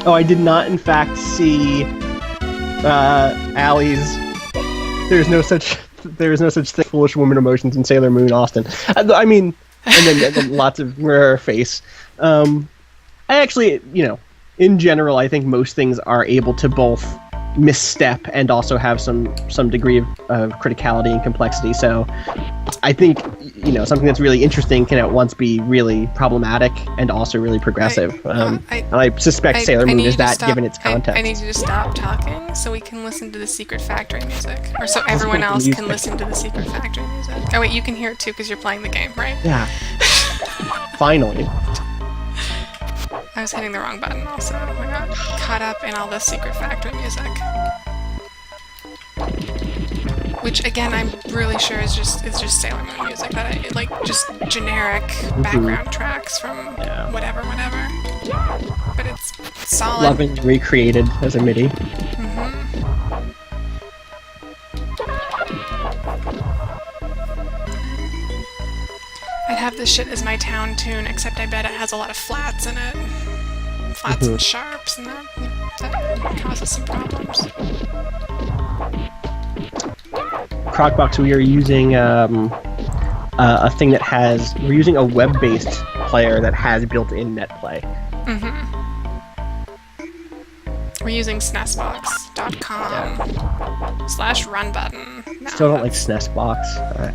Oh, I did not, in fact, see Allie's. There is no such thing. Foolish woman emotions in Sailor Moon, Austin. I mean, and then lots of her face. I actually, in general, I think most things are able to both misstep and also have some degree of criticality and complexity. So I think something that's really interesting can at once be really problematic and also really progressive. And I suspect Sailor Moon is that, given its context. I need you to stop talking so we can listen to the Secret Factory music, or so everyone else can listen to the Secret Factory music. Oh wait, you can hear it too because you're playing the game, right? Yeah. Finally. I was hitting the wrong button also. I got caught up in all the Secret Factory music. Which, again, I'm really sure is just Sailor Moon music. Just generic background tracks from whatever. But it's solid. Loving recreated as a MIDI. I'd have this shit as my town tune, except I bet it has a lot of flats in it. Flats and sharps, and that causes some problems. Crocbox, we are using a thing that we're using a web-based player that has built-in netplay. We're using SNESbox.com/run button. Still don't like SNESbox.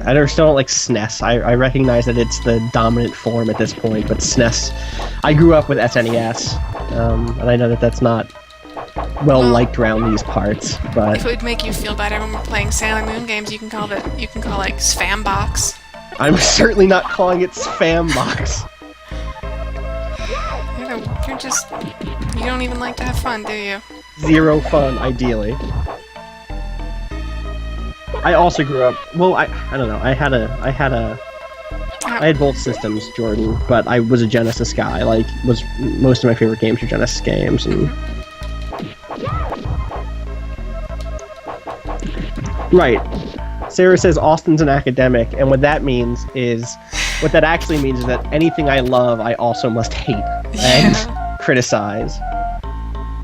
I still don't like SNES. I recognize that it's the dominant form at this point, but SNES. I grew up with SNES, and I know that that's not well liked around these parts. But if it would make you feel better when we're playing Sailor Moon games, you can call like Spambox. I'm certainly not calling it Spambox. You don't even like to have fun, do you? Zero fun, ideally. I also grew up. Well, I don't know. I had both systems, Jordan, but I was a Genesis guy. Most of my favorite games were Genesis games, and right. Sarah says Austin's an academic, and what that actually means is that anything I love, I also must hate and criticize.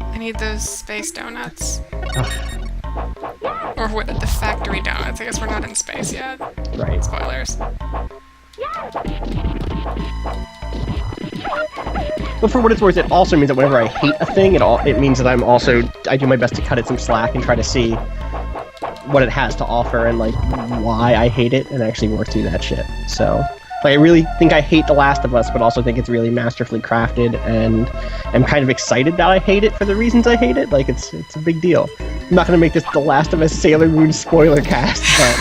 I need those space donuts. Or what, the factory donuts. I guess we're not in space yet. Right. Spoilers. But for what it's worth, it also means that whenever I hate a thing, it means that I do my best to cut it some slack and try to see what it has to offer and why I hate it, and actually work through that shit. So I really think I hate The Last of Us, but also think it's really masterfully crafted, and I'm kind of excited that I hate it for the reasons I hate it. It's a big deal. I'm not going to make this The Last of Us Sailor Moon spoiler cast, but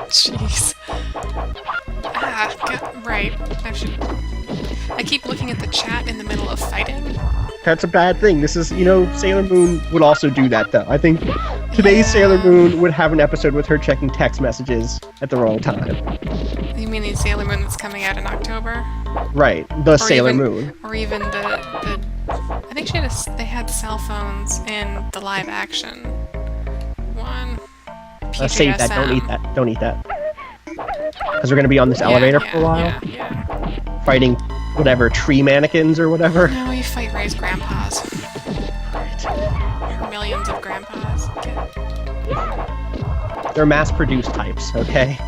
jeez. Right. I keep looking at the chat in the middle of fighting. That's a bad thing. This is, Sailor Moon would also do that, though. I think today's Sailor Moon would have an episode with her checking text messages at the wrong time. You mean the Sailor Moon that's coming out in October? Right, the Sailor Moon. Or even the I think they had cell phones in the live action one. Save that. Don't eat that. Because we're going to be on this elevator for a while. Yeah. Fighting whatever, tree mannequins or whatever. No, you fight Ray's grandpas. Right. Or millions of grandpas. They're mass-produced types, okay?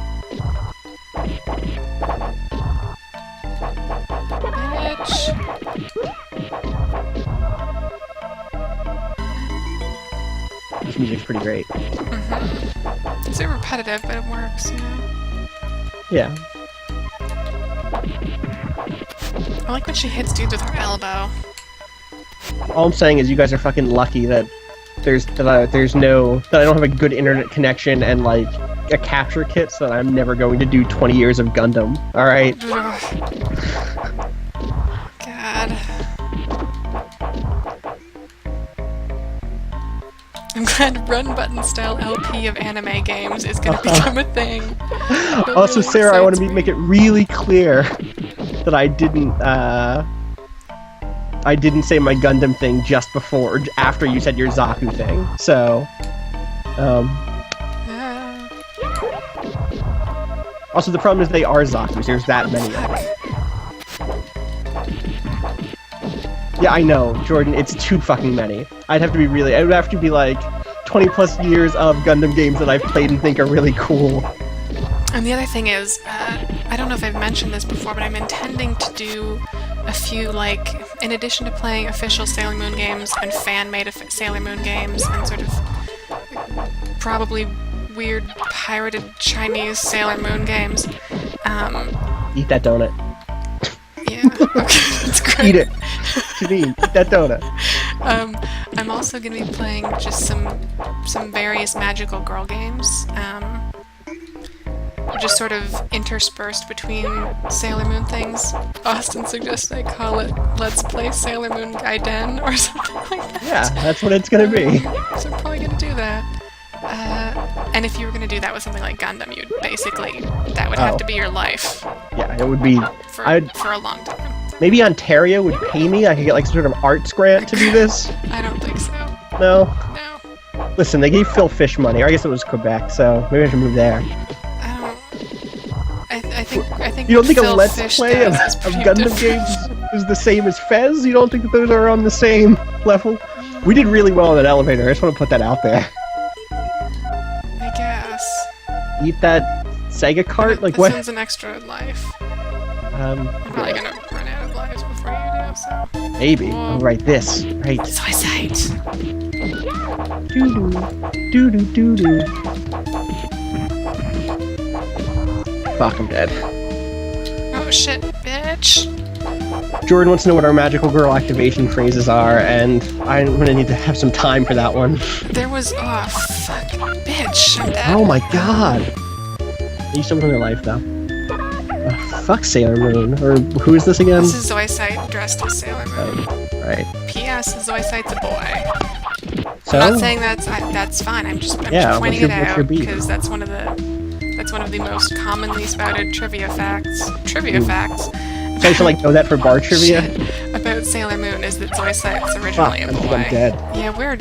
Bitch. This music's pretty great. It's a bit repetitive, but it works, Yeah. I like when she hits dudes with her elbow. All I'm saying is you guys are fucking lucky that I don't have a good internet connection and a capture kit, so that I'm never going to do 20 years of Gundam. All right. God. I'm glad run button style LP of anime games is going to become a thing. Also, Sarah, I want to make it really clear that I didn't say my Gundam thing just before or after you said your Zaku thing. So, also the problem is they are Zakus. There's that many of them. Yeah, I know, Jordan. It's too fucking many. I'd have to be really. It would have to be like 20 plus years of Gundam games that I've played and think are really cool. And the other thing is, I don't know if I've mentioned this before, but I'm intending to do a few, like, in addition to playing official Sailor Moon games and fan-made Sailor Moon games and sort of probably weird pirated Chinese Sailor Moon games. Eat that donut. Yeah, okay, that's great. Eat it. Janine, eat that donut. I'm also going to be playing just some various magical girl games. Just sort of interspersed between Sailor Moon things. Austin suggests I call it Let's Play Sailor Moon Gaiden or something like that. Yeah, that's what it's gonna be. So I'm probably gonna do that. And if you were gonna do that with something like Gundam, you'd basically, that would have to be your life. Yeah, it would be... For a long time. Maybe Ontario would pay me. I could get like some sort of arts grant to do this. I don't think so. No? No. Listen, they gave Phil Fish money, or I guess it was Quebec, so maybe I should move there. I think you don't think Phil a Let's Fish Play of Gundam games is the same as Fez? You don't think that those are on the same level? We did really well in that elevator. I just want to put that out there. I guess. Eat that Sega cart? Like this what? This one's an extra life. I'm probably gonna run out of lives before you do, so... Maybe. Oh, right, this. Right. So I sight. Doo-doo. Doo-doo, doo-doo. Fuck, I'm dead. Oh shit, bitch. Jordan wants to know what our magical girl activation phrases are, and I'm gonna need to have some time for that one. There was... Oh, fuck. Bitch, I'm dead. Oh my god. Are you still living your life, though? Oh, fuck Sailor Moon. Or who is this again? This is Zoisite dressed as Sailor Moon. Right. P.S. Zoisite's a boy. So? I'm not saying that's fine. I'm just pointing it out because that's one of the most commonly spouted trivia facts. Facts. So I should like know that for bar trivia? About Sailor Moon is that Zoisite's originally a boy. I think I'm dead. Yeah, we're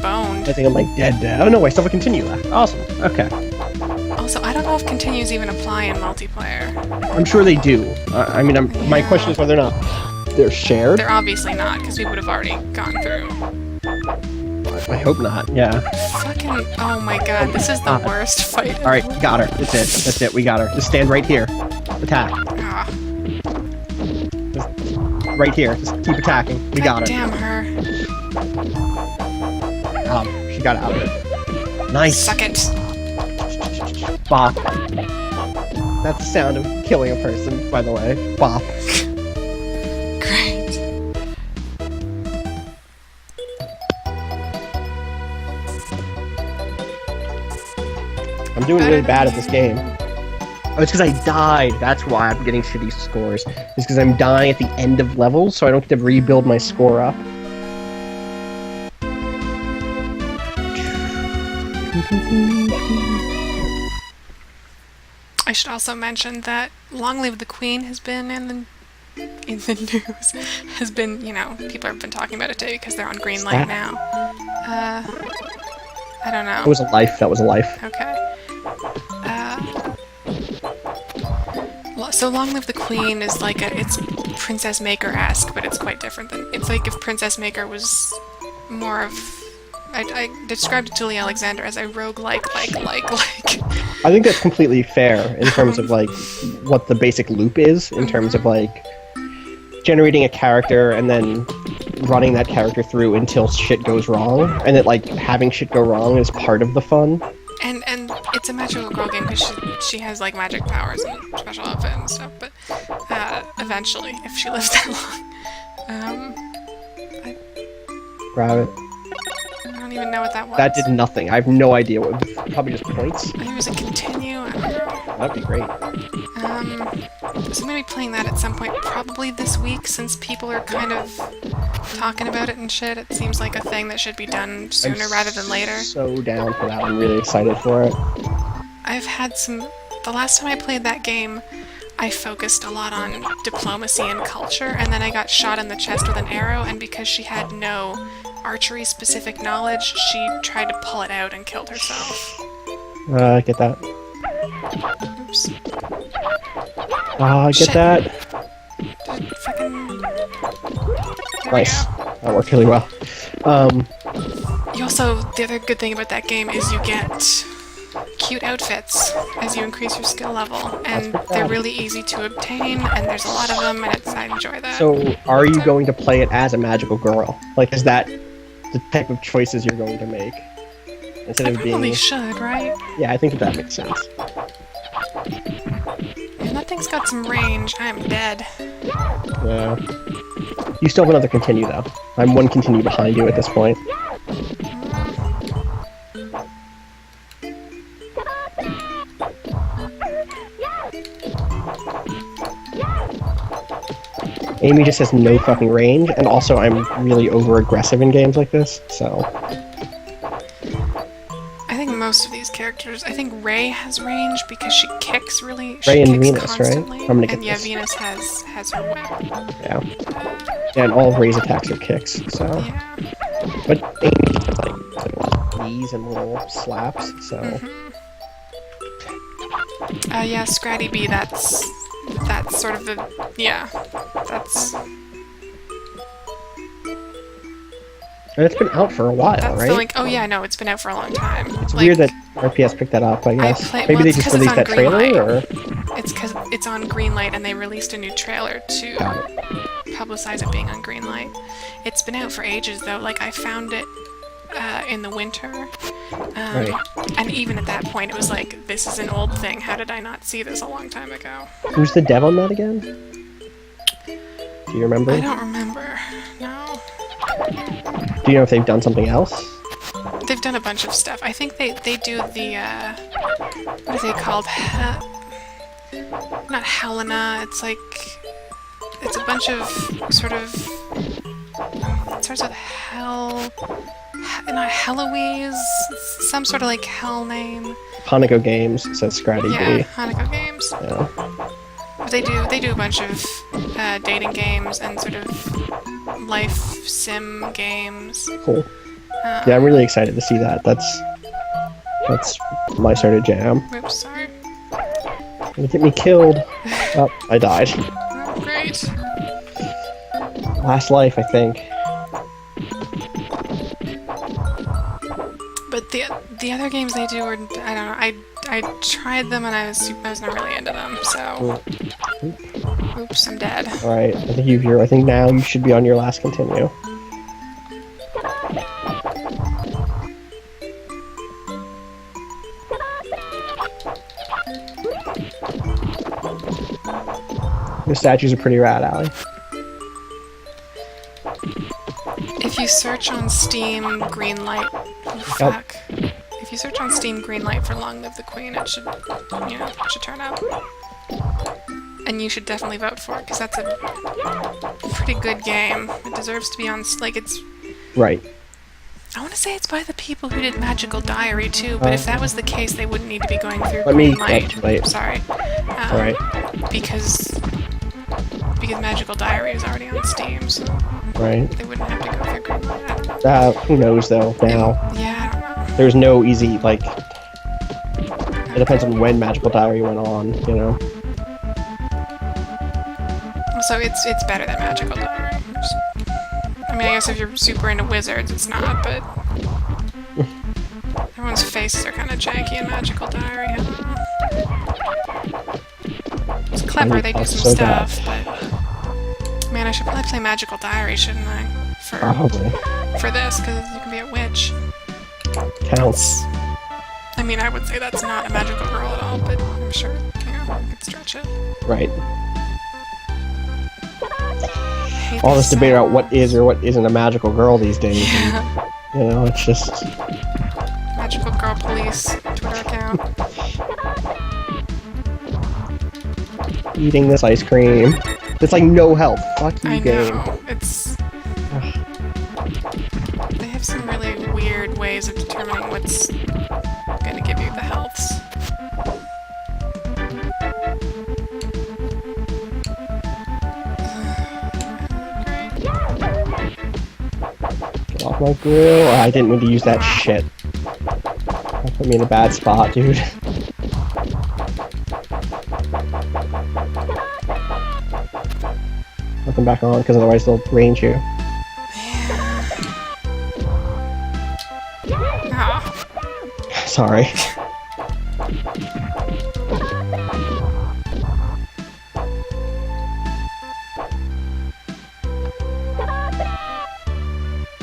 boned. I think I'm like dead. Oh no, I still have a continue left. Awesome. Okay. Also, I don't know if continues even apply in multiplayer. I'm sure they do. I mean, my question is whether or not they're shared. They're obviously not, because we would have already gone through. I hope not, yeah. Fucking, oh my god, this is the worst fight. Alright, got her. That's it, we got her. Just stand right here. Attack. Ah. Just right here. Just keep attacking. We got her. Damn her. She got out of it. Nice. Suck it. Bop. That's the sound of killing a person, by the way. Bop. Great. I'm doing really bad at this game. Oh, it's because I died. That's why I'm getting shitty scores. It's because I'm dying at the end of levels, so I don't get to rebuild my score up. I should also mention that Long Live the Queen has been in the news. Has been, you know, people have been talking about it too because they're on green light now. I don't know. That was a life. That was a life. Okay. So Long Live the Queen is like it's Princess Maker-esque, but it's quite different than... It's like if Princess Maker was more of... I described Julie Alexander as a roguelike, like. I think that's completely fair in terms of, like, what the basic loop is, in terms of, like, generating a character and then running that character through until shit goes wrong, and that, like, having shit go wrong is part of the fun. And it's a magical girl game because she has, like, magic powers and special outfit and stuff, but eventually, if she lives that long. Grab it. I don't even know what that was. That did nothing. I have no idea what it was. Probably just points. I think it was a continue. I don't know. That'd be great. So I'm gonna be playing that at some point, probably this week, since people are kind of talking about it and shit. It seems like a thing that should be done sooner rather than later. So down for that. I'm really excited for it. I've had some... The last time I played that game, I focused a lot on diplomacy and culture, and then I got shot in the chest with an arrow, and because she had no archery-specific knowledge, she tried to pull it out and killed herself. I get that. Oops. I get Shit. that. Fucking... Nice. we go. That worked really well. You also, the other good thing about that game is you get cute outfits as you increase your skill level, and they're really easy to obtain, and there's a lot of them, and I enjoy that. So, are you going to play it as a magical girl? Like, is that the type of choices you're going to make? Instead I of probably being... should, right? Yeah, I think that makes sense. And that thing's got some range. I am dead. Yeah. You still have another continue, though. I'm one continue behind you at this point. Amy just has no fucking range, and also I'm really over-aggressive in games like this, so... I think most of these characters... I think Ray has range because she kicks really... Ray she and kicks Venus, constantly, right? I'm gonna get and yeah, this. Venus has her whip. Yeah. Yeah, and all of Ray's attacks are kicks, so... Yeah. But Amy has, like, a lot of knees and little slaps, so... Yeah, Scratty B, that's sort of the... Yeah. That's... And it's been out for a while, That's right? the link. Oh yeah, no, it's been out for a long time. It's weird that RPS picked that up, I guess. Maybe well, they it's just 'cause it's released on that trailer, or... It's because it's on Greenlight, and they released a new trailer to publicize it being on Greenlight. It's been out for ages, though. Like, I found it in the winter, Right. and even at that point, it was like, this is an old thing. How did I not see this a long time ago? Who's the dev on that again? Do you remember? I don't remember. No. Do you know if they've done something else? They've done a bunch of stuff. I think they do the, what are they called? Not Helena, it's like... It's a bunch of, sort of... It starts with Hell... Not Heloise? Some sort of, like, hell name. Hanako Games, says Scratty Yeah, B. Hanako Games. Yeah. But they do a bunch of dating games and sort of life sim games. Cool. Yeah, I'm really excited to see that. That's my sort of jam. Oops, sorry. Gonna get me killed. Oh, I died. Oh, great. Last life, I think. But the other games they do are, I don't know, I tried them and I was not really into them, so... Oops, I'm dead. Alright, I think now you should be on your last continue. The statues are pretty rad, Allie. If you search on Steam Greenlight... Oh, fuck. If you search on Steam Greenlight for Long Live the Queen, it should, it should turn up. And you should definitely vote for it, because that's a pretty good game. It deserves to be on, like, it's... Right. I want to say it's by the people who did Magical Diary, too, but if that was the case, they wouldn't need to be going through Greenlight. Sorry. Alright. Because Magical Diary is already on Steam, so... Right. They wouldn't have to go through Greenlight. Who knows, though, now. Yeah, I don't know. There's no easy, like... It depends on when Magical Diary went on, you know? So it's better than Magical Diary. I mean, I guess if you're super into wizards, it's not, but... Everyone's faces are kind of janky in Magical Diary. I don't know. It's clever, they do some stuff, but... Man, I should probably play Magical Diary, shouldn't I? Probably. For this, because you can be a witch. Counts. I mean, I would say that's not a magical girl at all, but I'm sure, you could stretch it. Right. All this debate about what is or what isn't a magical girl these days. Yeah. And, it's just... Magical Girl Police Twitter account. Eating this ice cream. It's like no health. Fuck you, I game. know. It's... They have some really weird ways of determining what's going to give you the healths. Get off my grill. Oh, I didn't mean to use that shit. That put me in a bad spot, dude. Put them back on, because otherwise they'll range you. Sorry.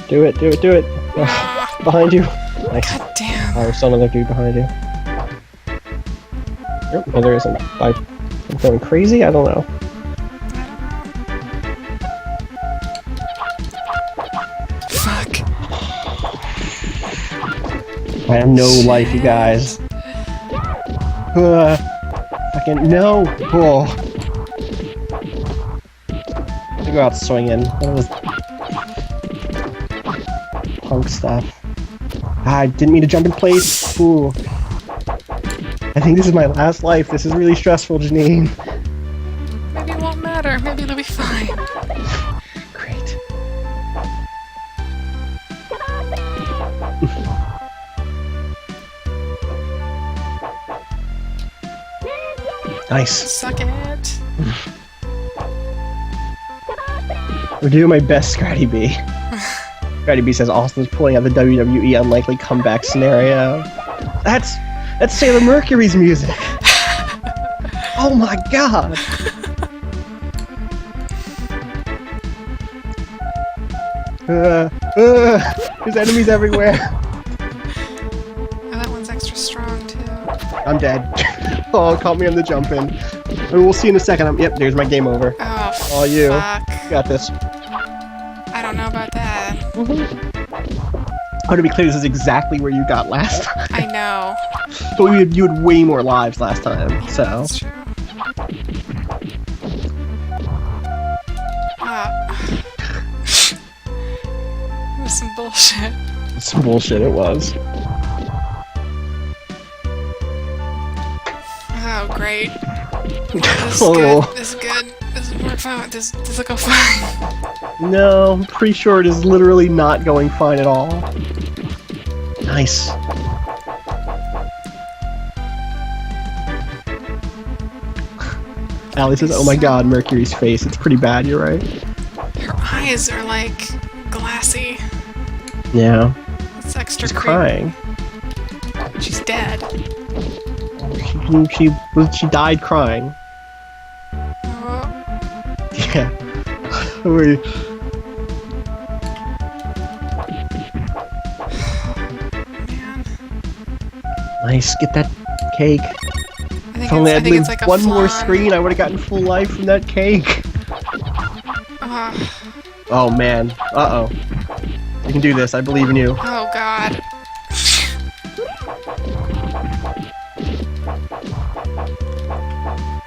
Do it, do it, do it! Oh, behind you! Nice. God damn. Oh, there's still another dude behind you. Nope, no there isn't. I'm going crazy? I don't know. Fuck. I have no life, you guys. Fucking no! Oh. I go out swinging. That was punk stuff. I didn't mean to jump in place. Ooh. I think this is my last life. This is really stressful, Janine. Maybe it won't matter. Maybe it'll be fine. Great. Nice. Suck it. We're doing my best, Scratty B. Scratty B says Austin's pulling out the WWE unlikely comeback scenario. That's Sailor Mercury's music. Oh my god. There's enemies everywhere. Oh, that one's extra strong too. I'm dead. Oh, caught me on the jump in. We'll see in a second. Yep, there's my game over. Oh, All you. fuck. Got this. I don't know about that. Oh, to be clear, this is exactly where you got last time. I know. But you had way more lives last time, Yeah, so. that's true. It was some bullshit. Some bullshit it was. Oh, great. This is Oh. good. This is good. This will work fine. This will go fine. No, I'm pretty sure it is literally not going fine at all. Nice. Allie says, oh my god, Mercury's face. It's pretty bad, you're right. Her eyes are like glassy. Yeah. It's extra She's creepy. crying. She's dead. She died crying. Oh, Yeah. Wait. man. Nice, get that cake. I If only I I'd think lived it's like a one more flan. screen, I would have gotten full life from that cake. Oh man. Uh-oh. You can do this, I believe in you. Oh god.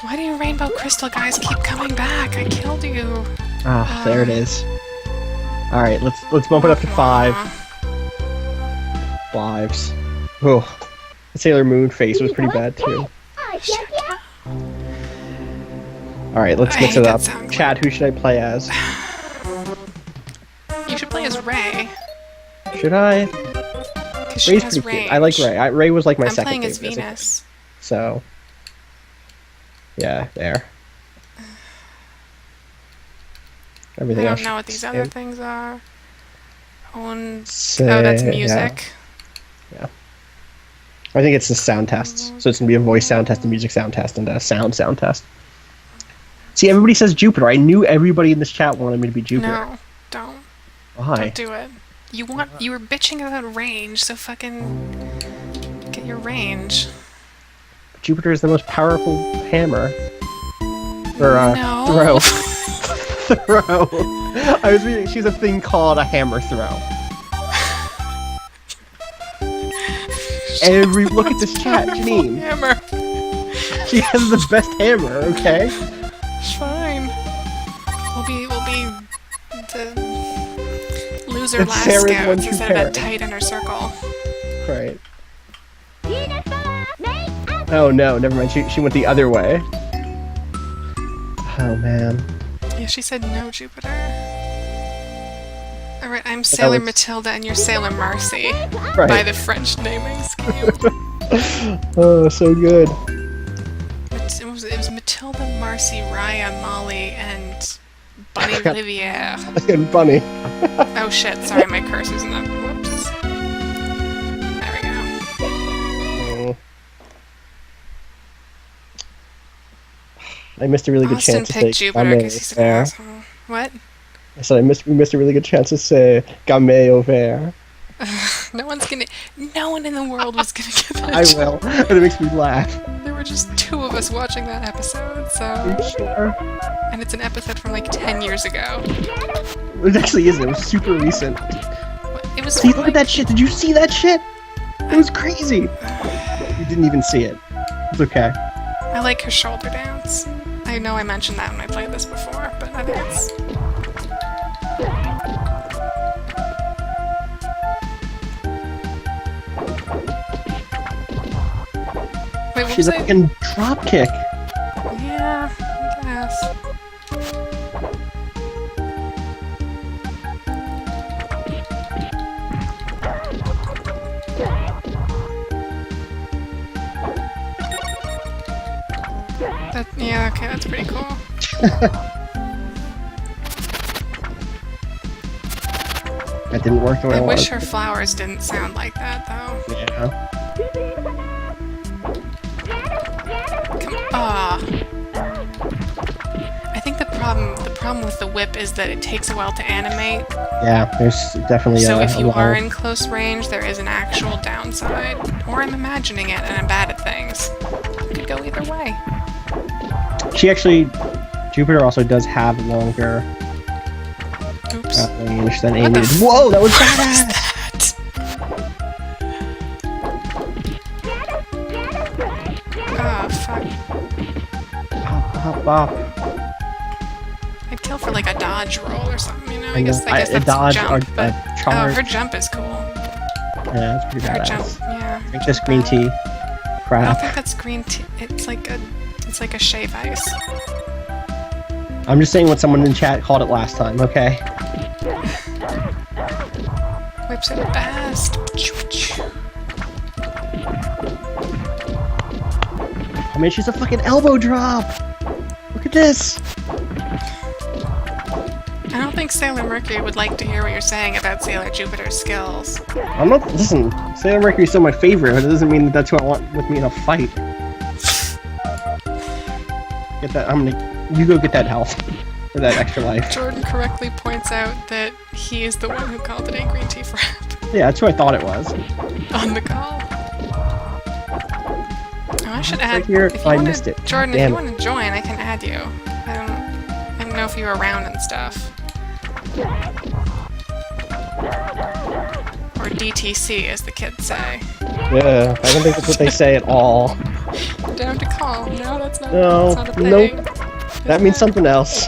Why do you rainbow crystal guys keep coming back? I killed you. Ah, there it is. Alright, let's bump it up to 5 lives. Oh. The Sailor Moon face was pretty bad too. Alright, let's I mix hate it that up. sound. Chad, who should I play as? You should play as Ray. Should I? Because she Ray's has pretty range. cute. I like Ray. Ray was like my I'm second playing as favorite. Venus. So, yeah, there. I Everything else. don't know what these other things are. Und... Say, Oh, that's music. Yeah. I think it's the sound test. So it's gonna be a voice sound test, a music sound test, and a sound test. See, everybody says Jupiter. I knew everybody in this chat wanted me to be Jupiter. No, don't. Why? Don't do it. You were bitching about range, so fucking get your range. Jupiter is the most powerful hammer. Or, No. throw. Throw. I was reading, she's a thing called a hammer throw. Look at this chat, Janine. Hammer. She has the best hammer, okay? It's fine. We'll be the loser It's last Sarah's scouts one-two instead of parent. that tight inner circle. Right. Oh no, never mind. She went the other way. Oh man. Yeah, she said no, Jupiter. Alright, I'm Sailor was- Matilda and you're Sailor Marcy. Right. By the French naming scheme. Oh, so good. It was Matilda, Marcy, Raya, Molly, and Bunny Riviere. That's getting funny. Oh shit, sorry, my cursor's in the... Whoops. There we go. I missed a really good Austin chance to say picked Jupiter Game because he's an over. asshole. What? I said we missed a really good chance to say Game over. No one in the world was gonna get that. I will, but it makes me laugh. There were just 2 of us watching that episode, so. Are you sure? And it's an episode from like 10 years ago. It actually isn't. It was super recent. It was. See, look at that shit. Did you see that shit? It was crazy. You didn't even see it. It's okay. I like her shoulder dance. I know I mentioned that when I played this before, but I think it's. Wait, what She's was a it? fucking drop kick. Yeah, I guess. Yeah, okay, that's pretty cool. That didn't work the way I I wish wanted. her flowers didn't sound like that, though. Yeah. I think the problem with the whip is that it takes a while to animate. Yeah, there's definitely So a if you lot are of- in close range, there is an actual downside. Or I'm imagining it and I'm bad at things. It could go either way. She actually, Jupiter also does have longer Oops. range than What the Amy did. Whoa, that was badass! that? Oh, fuck. Hop, bop. I'd kill for like a dodge roll or something, you know? I And guess then that's a dodge jump, or but... a Oh, charge. her jump is cool. Yeah, that's pretty Her badass. jump, yeah. Drink this green tea. I don't Crap. think that's green tea. It's like a shave ice. I'm just saying what someone in chat called it last time, okay? Whips are the best. I mean, she's a fucking elbow drop! Look at this! I don't think Sailor Mercury would like to hear what you're saying about Sailor Jupiter's skills. I'm not. Listen, Sailor Mercury's still my favorite, but it doesn't mean that that's who I want with me in a fight. Get that. You go get that health. For that extra life. Jordan correctly points out that he is the one who called it a green tea frap Yeah, that's who I thought it was. on the call. Oh, I should add. Right here, if you I wanna, missed it. Jordan, Damn if you want to join, I can add you. I don't know if you're around and stuff. Or DTC, as the kids say. Yeah, I don't think that's what they say at all. Down to call. No, that's not. No, that's not a thing. nope. That means something else.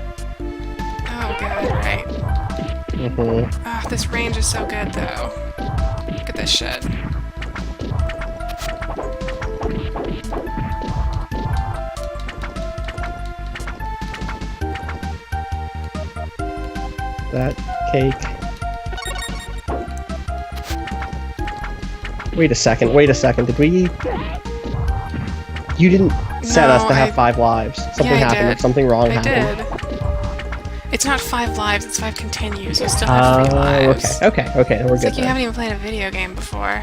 Oh god, right. Ah, this range is so good though. Look at this shit. That cake. Wait a second. Did we... You didn't set us No, to have I- 5 lives. Something I happened. did. Something wrong I happened. did. It's not 5 lives, it's 5 continues. You still have 3 lives. Okay, then we're It's good like you then. haven't even played a video game before.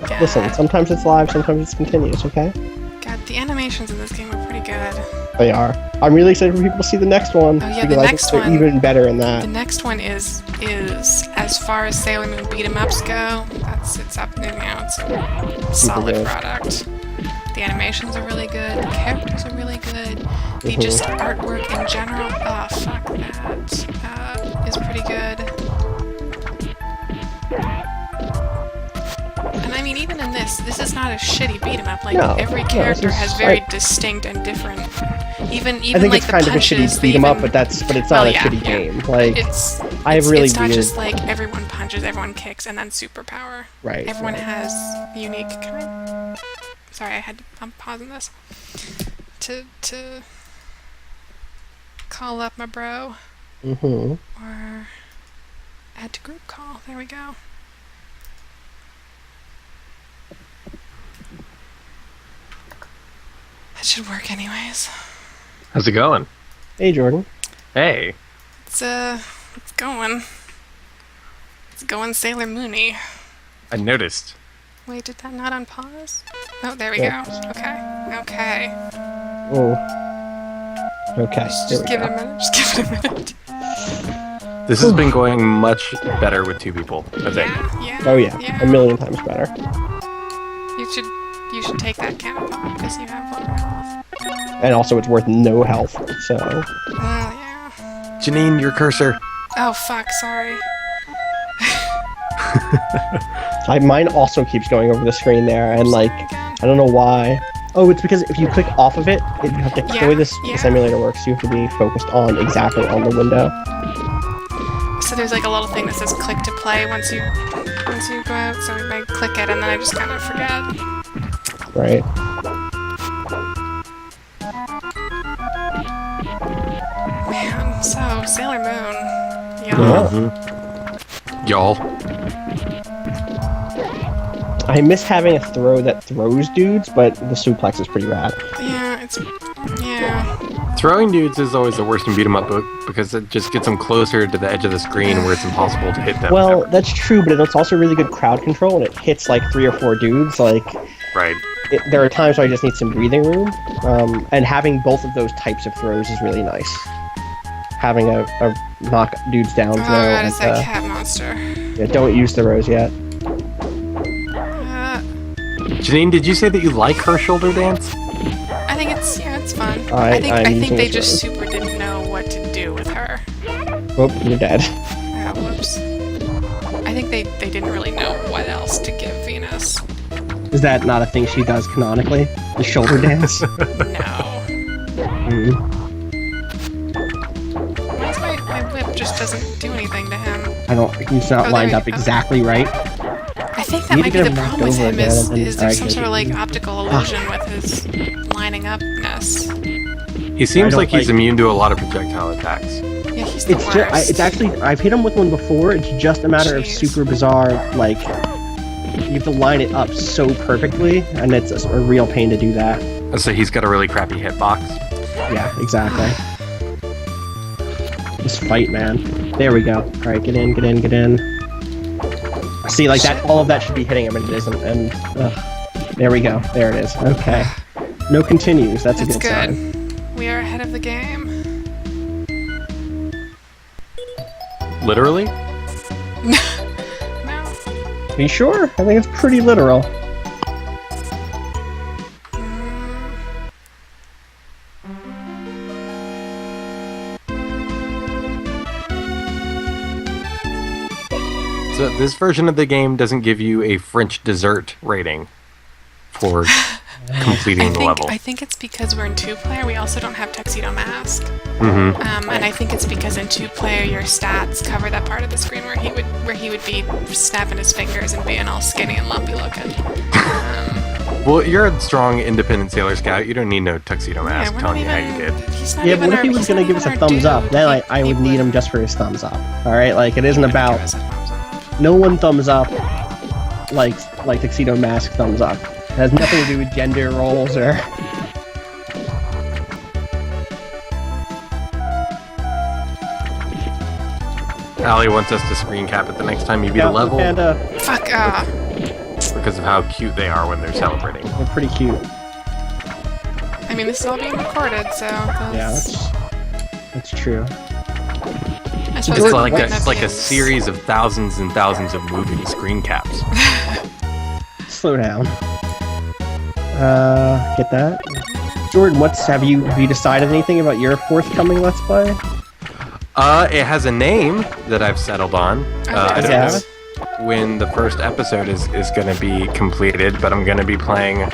God. Listen, sometimes it's live, sometimes it's continuous, okay? God, the animations in this game are pretty good. They are. I'm really excited for people to see the next one. Oh, yeah, because the I think next they're one- even better in that. The next one is as far as Sailor Moon beat 'em ups go. It's up, you know, it's a solid good. product. The animations are really good. The characters are really good. The just artwork in general. Oh fuck that. Is pretty good. And I mean, even in this is not a shitty beat 'em up. Like No, every no, character this is has very like- distinct and different. Even I think like it's the kind of a punches, shitty beat 'em up, even- but it's not Well, a yeah, shitty yeah. game. Like, It's I have really it's not weird... just like everyone punches, everyone kicks, and then superpower. Right. Everyone right. has unique. Sorry, I'm pausing this to call up my bro or add to group call. There we go. That should work, anyways. How's it going? Hey, Jordan. Hey. It's going. It's going Sailor Moony. I noticed. Wait, did that not unpause? Oh, there we go. Okay. Oh. Okay. Just give it a minute. Just give it a minute. This has been going much better with 2 people, I think. Yeah. Oh yeah, a million times better. You should take that cannon pop because you have 1 more health. And also, it's worth no health. So. Oh yeah. Janine, your cursor. Oh fuck, sorry. Mine also keeps going over the screen there, and like, I don't know why. Oh, it's because if you click off of it, you have to. The way this simulator works, you have to be focused on exactly on the window. So there's like a little thing that says click to play once you go out. So I click it, and then I just kind of forget. Right. Man, so Sailor Moon, Y'all. I miss having a throw that throws dudes, but the suplex is pretty rad. Yeah. Throwing dudes is always the worst in beat 'em up because it just gets them closer to the edge of the screen where it's impossible to hit them. Well, that's true, but it's also really good crowd control, and it hits like 3 or 4 dudes. Like, right. There are times where I just need some breathing room, and having both of those types of throws is really nice. Having a knock dudes down throw. Oh god, it's that cat monster. Yeah, don't use the rose yet. Janine, did you say that you like her shoulder dance? I think it's fun. I think they just super didn't know what to do with her. Oh, you're dead. Oh, whoops. I think they didn't really know what else to give Venus. Is that not a thing she does canonically? The shoulder dance? No. Mm. Why is my whip just doesn't do anything to him? He's not lined up exactly right. I think that might be the problem with him is there's some sort of like optical illusion with his lining upness. He seems like he's immune to a lot of projectile attacks. Yeah, he's the worst. It's actually, I've hit him with one before, it's just a matter of super bizarre, like, you have to line it up so perfectly, and it's a real pain to do that. So he's got a really crappy hitbox? Yeah, exactly. Just fight, man. There we go. Alright, get in. See, like that, all of that should be hitting him, and it isn't, and, there we go. There it is. Okay. No continues, that's a good sign. We are ahead of the game. Literally? No. Are you sure? I think it's pretty literal. So this version of the game doesn't give you a French dessert rating for completing the level. I think it's because we're in 2-player. We also don't have Tuxedo Mask. Mm-hmm. And I think it's because in 2-player your stats cover that part of the screen where he would be snapping his fingers and being all skinny and lumpy looking. Well, you're a strong, independent Sailor Scout. You don't need no Tuxedo Mask telling you how you did. Yeah, but what if he was going to give us a thumbs up? Then I would need him just for his thumbs up. Alright, like, it isn't about... No one thumbs up like Tuxedo Mask thumbs up. It has nothing to do with gender roles or... Allie wants us to screen cap it the next time you beat a level. And, fuck because of how cute they are when they're celebrating. They're pretty cute. I mean, this is all being recorded, so... Yeah, that's true. It's like a series of thousands and thousands of moving screen caps. Slow down. Get that? Jordan, have you decided anything about your forthcoming Let's Play? It has a name that I've settled on. I don't know when the first episode is going to be completed, but I'm going to be playing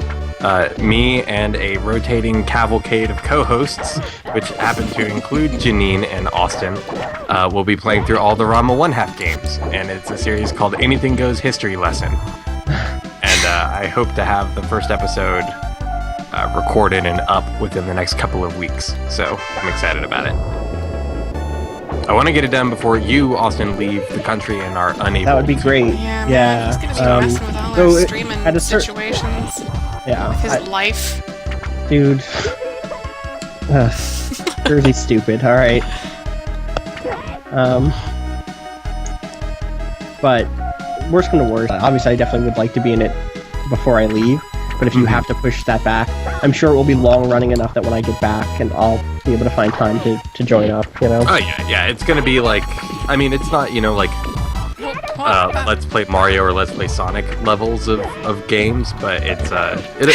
me and a rotating cavalcade of co-hosts, which happen to include Janine and Austin. We'll be playing through all the Rama 1/2 games, and it's a series called Anything Goes History Lesson. And I hope to have the first episode recorded and up within the next couple of weeks, so I'm excited about it. I want to get it done before you, Austin, leave the country and are unable. That would be great. Yeah. Man, he's gonna be messing with all our streaming situations. Yeah. With his life. Dude. Jersey's stupid. All right. But worst come to worst, obviously I definitely would like to be in it before I leave. But if you have to push that back, I'm sure it will be long running enough that when I get back, and I'll be able to find time to join up. You know? Oh yeah. It's gonna be like, I mean, it's not like Let's Play Mario or Let's Play Sonic levels of games, but it's a good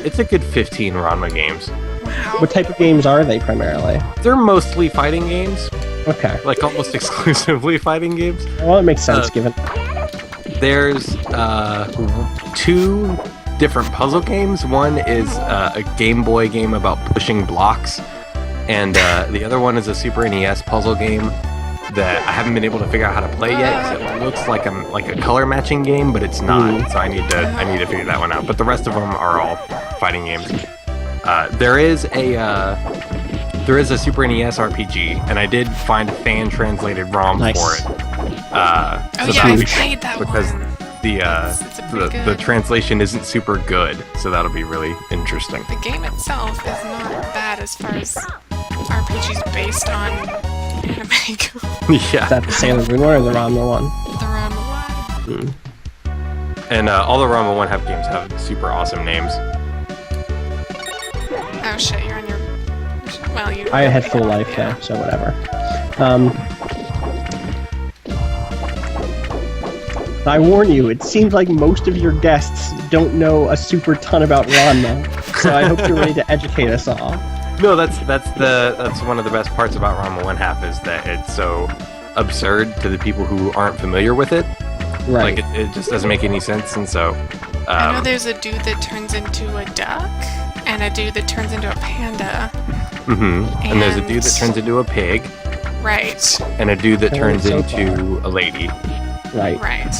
it's a good 15 Ranma games. Wow. What type of games are they primarily? They're mostly fighting games, Okay. like almost exclusively fighting games. Well, it makes sense given. There's 2 different puzzle games. One is a Game Boy game about pushing blocks, and the other one is a Super NES puzzle game that I haven't been able to figure out how to play yet. 'Cause it looks like a color matching game, but it's not. So I need to figure that one out. But the rest of them are all fighting games. There is a Super NES RPG, and I did find a fan translated ROM for it. I've played that because one. the translation isn't super good, so that'll be really interesting. The game itself is not bad as far as RPGs based on anime go. Yeah. Is that the Sailor Moon one or the Ranma one? The Ranma one. And all the Ranma 1 games have super awesome names. Oh shit, you're on your... Well, you... I had full life though, so whatever. I warn you, it seems like most of your guests don't know a super ton about Ranma, so I hope you're ready to educate us all. No, that's one of the best parts about Ranma 1 is that it's so absurd to the people who aren't familiar with it. Right. Like it just doesn't make any sense, and so. I know there's a dude that turns into a duck, and a dude that turns into a panda. And there's a dude that turns into a pig. Right. And a dude that turns so into a lady. Right. Right.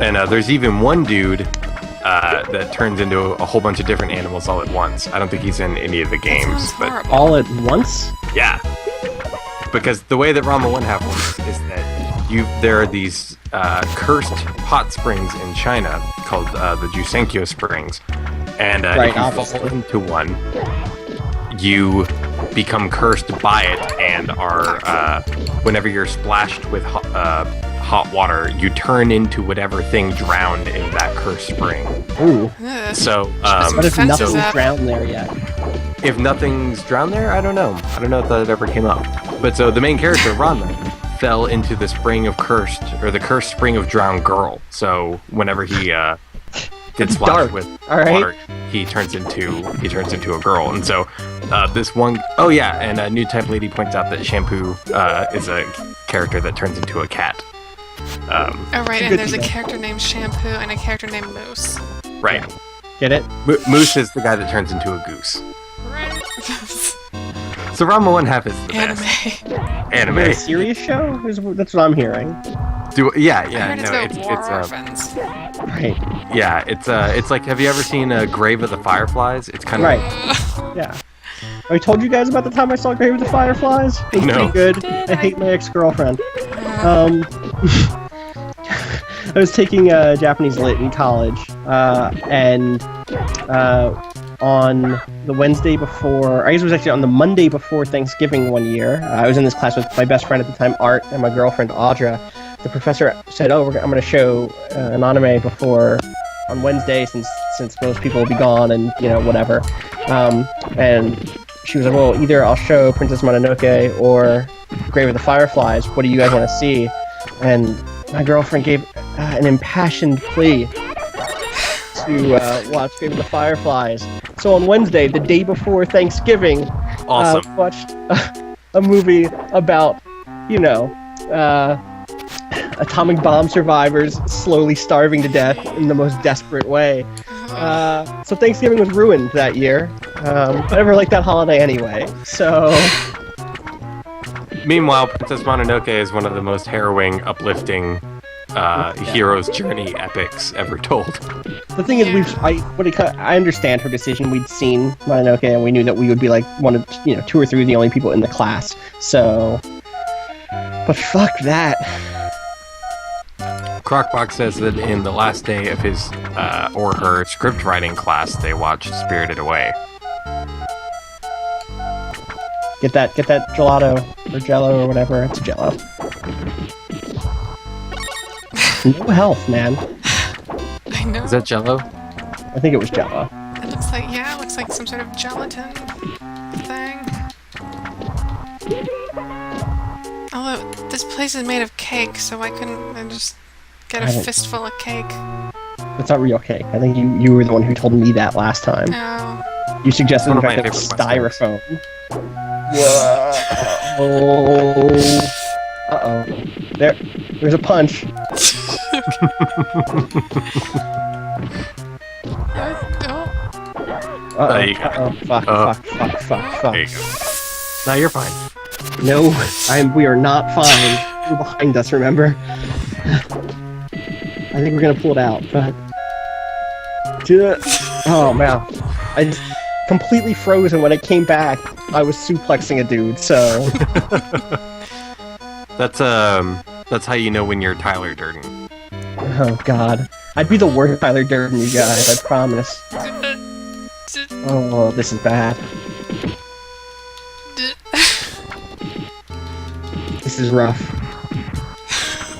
And there's even one dude that turns into a whole bunch of different animals all at once. I don't think he's in any of the games, but horrible. All at once? yeah, because the way that Ranma 1 works is that there are these cursed hot springs in China called the Jusenkyo Springs, and if you fall into one, you become cursed by it and are whenever you're splashed with hot water, you turn into whatever thing drowned in that cursed spring. Ooh. Ugh. So, What if Defenses nothing's up. drowned there yet? if nothing's drowned there, I don't know. I don't know if that ever came up. But so the main character, Ranma, fell into the spring of the cursed spring of drowned girl. So whenever he gets splashed with water, he turns into a girl. And so this one, and a new type lady points out that Shampoo is a character that turns into a cat. Oh, right, and there's a character named Shampoo and a character named Moose. Right. Get it? Moose is the guy that turns into a goose. Right. So Ranma 1 half is the Anime. best. Is it Anime. a serious show? That's what I'm hearing. I heard it's about war orphans. Right. Yeah, it's like, have you ever seen Grave of the Fireflies? It's kind of Right. Yeah. I told you guys about the time I saw Grave of the Fireflies? It was No. pretty good. I hate my ex-girlfriend. I was taking Japanese Lit in college, and on the Wednesday before, I guess it was actually on the Monday before Thanksgiving one year, I was in this class with my best friend at the time, Art, and my girlfriend, Audra. The professor said, I'm going to show an anime before on Wednesday since most people will be gone and, whatever. And she was like, well, either I'll show Princess Mononoke or Grave of the Fireflies. What do you guys want to see? And my girlfriend gave an impassioned plea to watch Grave of the Fireflies. So on Wednesday, the day before Thanksgiving, awesome. Watched a movie about, atomic bomb survivors slowly starving to death in the most desperate way. So Thanksgiving was ruined that year. I never liked that holiday anyway, so... Meanwhile, Princess Mononoke is one of the most harrowing, uplifting hero's journey epics ever told. The thing is, I understand her decision. We'd seen Mononoke, and we knew that we would be like one of, 2 or 3 of the only people in the class. So, but fuck that. Crocbox says that in the last day of his or her script writing class, they watched Spirited Away. Get that gelato or Jello or whatever. It's Jello. no health, man. I know. Is that Jello? I think it was Jella. It looks like, yeah, it looks like some sort of gelatin thing. Although, this place is made of cake, so why couldn't I just get a fistful of cake? It's not real cake. I think you were the one who told me that last time. Oh. You suggested the fact that it was styrofoam. Whoa. Uh-oh. There's a punch. Uh-oh. You got it. Fuck. There you go. No, you're fine. No, we are not fine. You're behind us, remember? I think we're gonna pull it out, but... Oh, man. I just completely frozen when I came back. I was suplexing a dude, so... That's how you know when you're Tyler Durden. Oh, God. I'd be the worst Tyler Durden, you guys, I promise. Oh, this is bad. This is rough.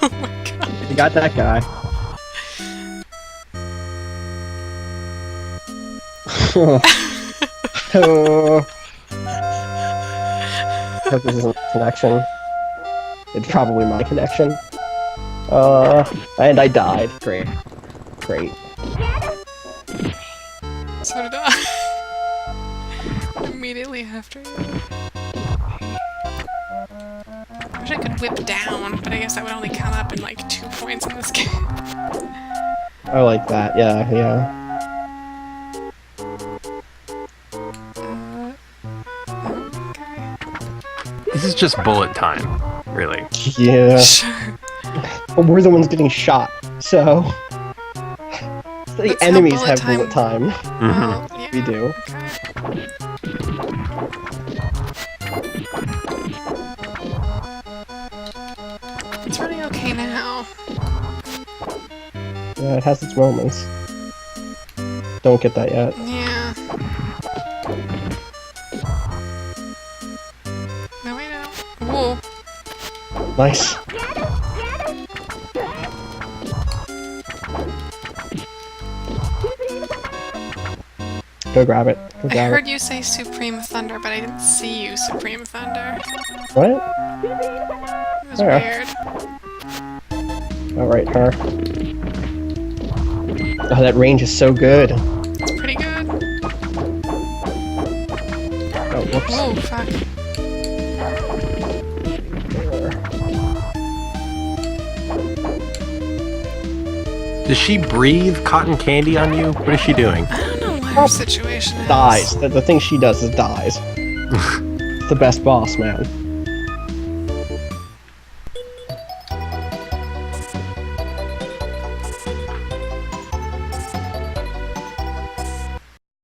Oh my god. You got that guy. Oh. Hope this isn't a connection. It's probably my connection. And I died. Great. So did I. Immediately after. I wish I could whip down, but I guess that would only come up in like 2 points in this game. I like that, yeah. Okay. This is just bullet time, really. Yeah. Sure. But we're the ones getting shot, so... The That's how enemies bullet have time- bullet time. Well, yeah. We do. Okay. It's running okay now. Yeah, it has its moments. Don't get that yet. Yeah. No, wait, no. Whoa. Nice. Go grab it. Go I grab heard you say Supreme Thunder, but I didn't see you Supreme Thunder. it. What? It was Where? weird. Alright, her. Oh, that range is so good. It's pretty good. Oh, whoops. Whoa, fuck. Does she breathe cotton candy on you? What is she doing? I don't know what her situation is. Dies. The thing she does is dies. It's the best boss, man.